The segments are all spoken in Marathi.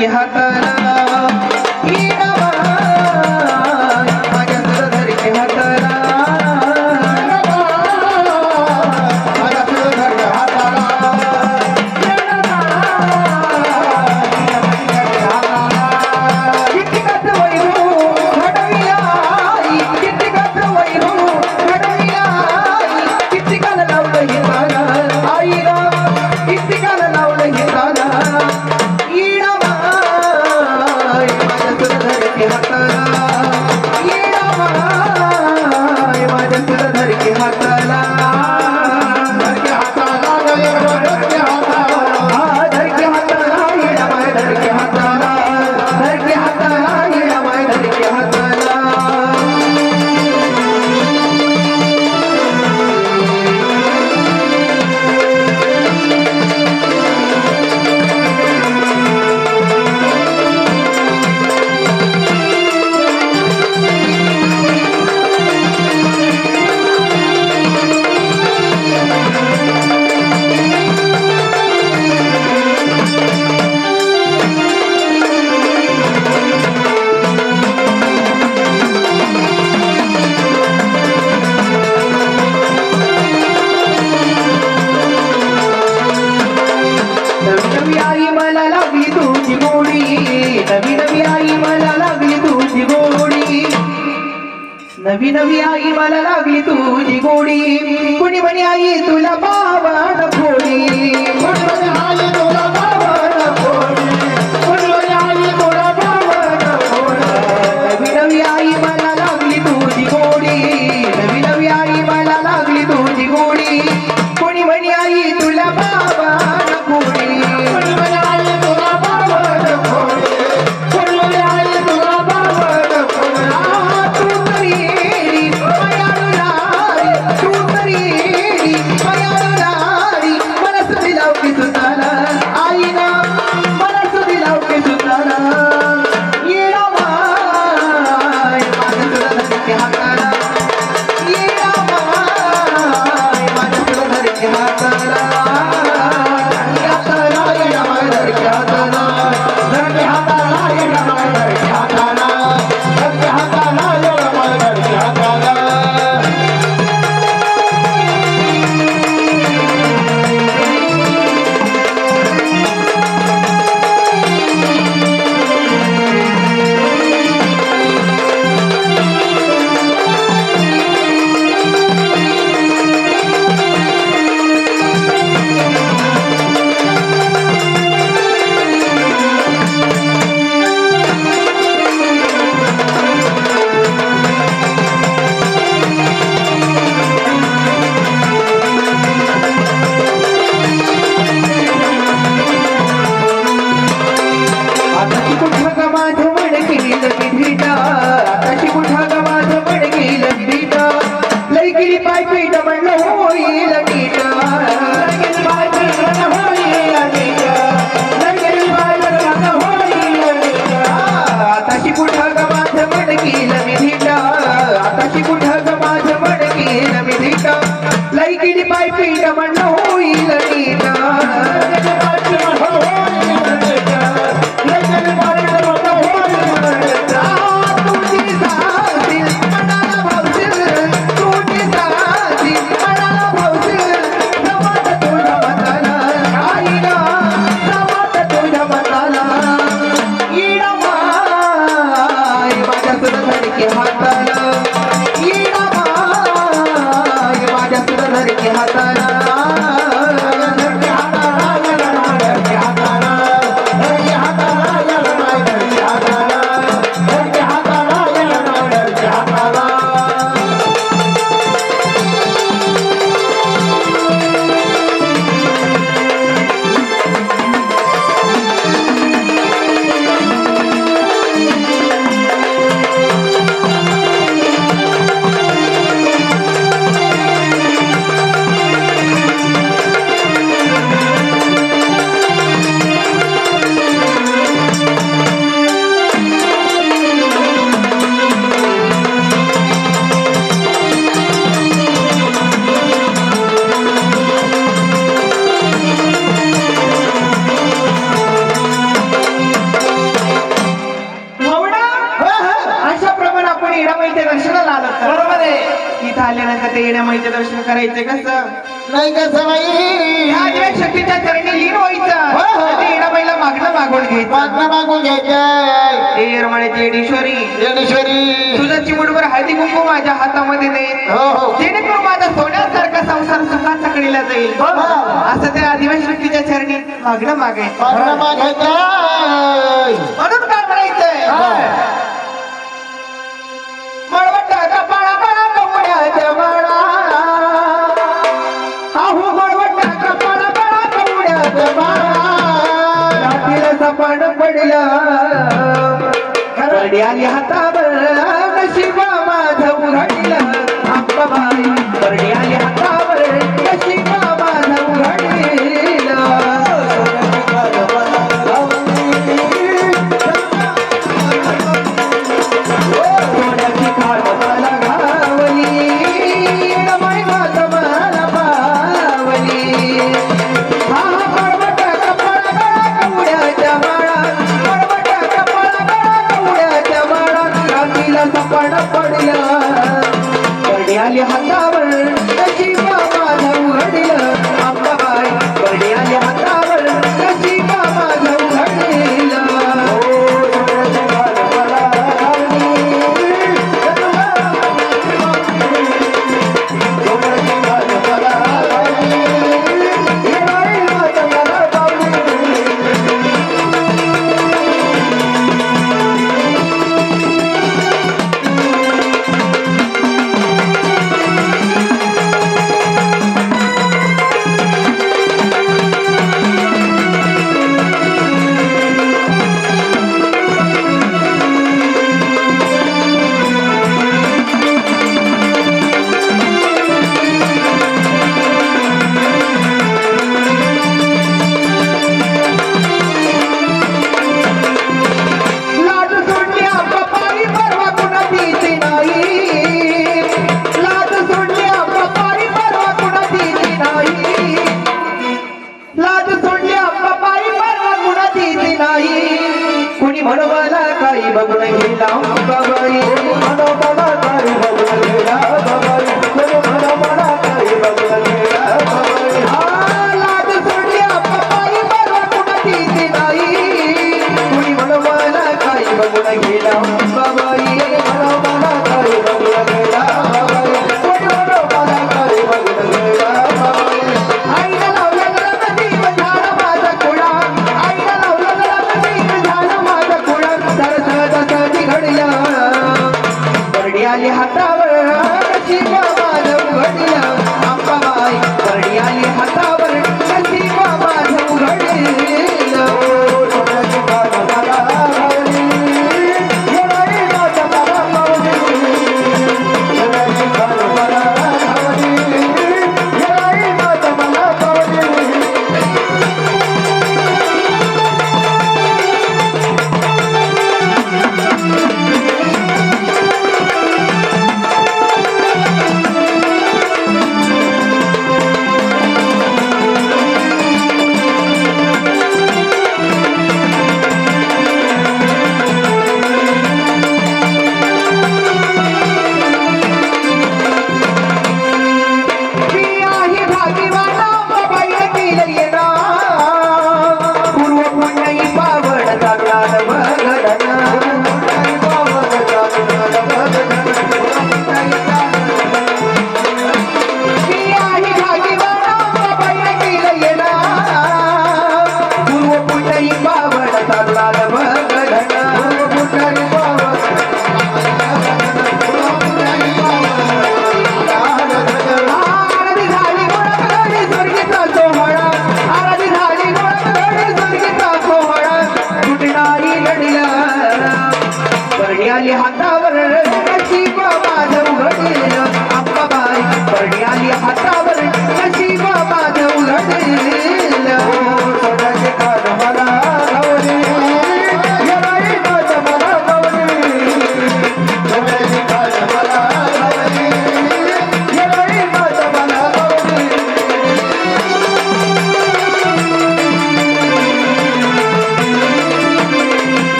धरके हाताला माझ्या सुर धरके हाताला माझ्या सुर धरके हाताला कितकाच वैरू घडविला कितकाच वैरू घडविला कितकाला लावलं हे ताला आई ग कितकाला लावलं हे ताला माझ्या सुर धरके हाताला माझ्या सुर धरके हाताला धरके हाताला धरके हाताला धरके हाताला धरके हाताला धरके हाताला नवी आई मला लागली तुझी गोडी नवी नवी आई मला लागली तुझी गोडी नवी नवी आई मला लागली तुझी गोडी कुणी म्हणे आई तुला बाबान फोडी कुणी म्हणे आई तुला बाबान फोडी कुणी म्हणे आई तुला बाबान फोडी नवी नवी आई मला लागली तुझी गोडी नवी नवी आई मला लागली तुझी गोडी कुणी म्हणे आई तुला बाबान फोडी अशा प्रमाणे आपण येणामाईच्या दर्शनाला आलो तर बरोबर आहे. इथं आल्यानंतर ते येणामाईचे दर्शन करायचे कसं नाही कसं बाई आदिव्य शक्तीच्या चरणी लीन व्हायचं हो, हो. ते येणाबाईला मागणं मागून घ्यायचं मागणं मागून घ्यायचंय. हे येरमाळ्याची येडेश्वरी येडेश्वरी तुझं चिमुडवर हळदी कुंकू माझ्या हातामध्ये देईन हो हो जेणेकरून माझा सोन्यासारखा संसार सुखात सकडीला जाईल असं त्या आदिवासी शक्तीच्या चरणी मागणं मागायचं मागणं मागायचंय. म्हणून काय म्हणायचंय मळवटा कपाळा काळा कवड्याच्या माळा आहो मळवटा कपाळा काळा कवड्याच्या माळा रात्रीला सपाट पडला खरडी आली हातावर नशिबा माझं उघडलं अंबाबाई खरडी आली हातावर नशिबा माझं उघडलं सोन्याची खाट मला घावली येणाबाई माता मला पावली हा मळवट कपाळा काळा कवड्याच्या माळा मळवट कपाळा काळा कवड्याच्या माळा रात्रीला सपाट पडला करडी आली हातावर नशिबा माझं उघडलं अंबाबाई करडी आली हातावर नशिबा माझं उघडलं लाज सोडली अंबाबाई परवा कुणाची नाही लाज सोडली अंबाबाई परवा कुणाची नाही लाज सोडली अंबाबाई परवा कुणाची नाही कुणी म्हणवाला काही बघून गेला अंबाबाई म्हणवाला काही बघून गेला अंबाबाई कुणी म्हणवाला काही बघून गेला अंबाबाई लाज सोडली अंबाबाई परवा कुणाची नाही कुणी म्हणवाला काही बघून गेला अंबाबाई म्हणवाला काही बघून गेला अंबाबाई कुणी म्हणवाला काही बघून गेला अंबाबाई आईला लावलं गळ्यात दीप झाला माझा खुळा आईला लावलं गळ्यात दीप झाला माझा खुळा सरसहजी घडला करडी आली हातावर नशिबा माझं उघडलं अंबाबाई करडी आली हातावर नशिबा माझं उघडलं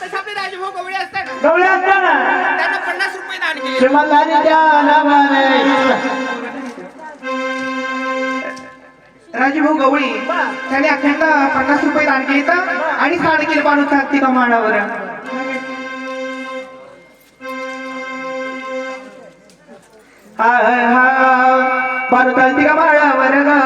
तसं आपले राजभाऊ गवळे असतात ना, गवळे असताना त्यांना 50 रुपये दान केले. श्रीमंतांच्या नावाने राजभाऊ गवळी त्याने अख्यांना 50 रुपये दान केले तर आणि साड केलं पाडू कार्तिका माळावर. हा हा पाडू कार्तिका माळावर ग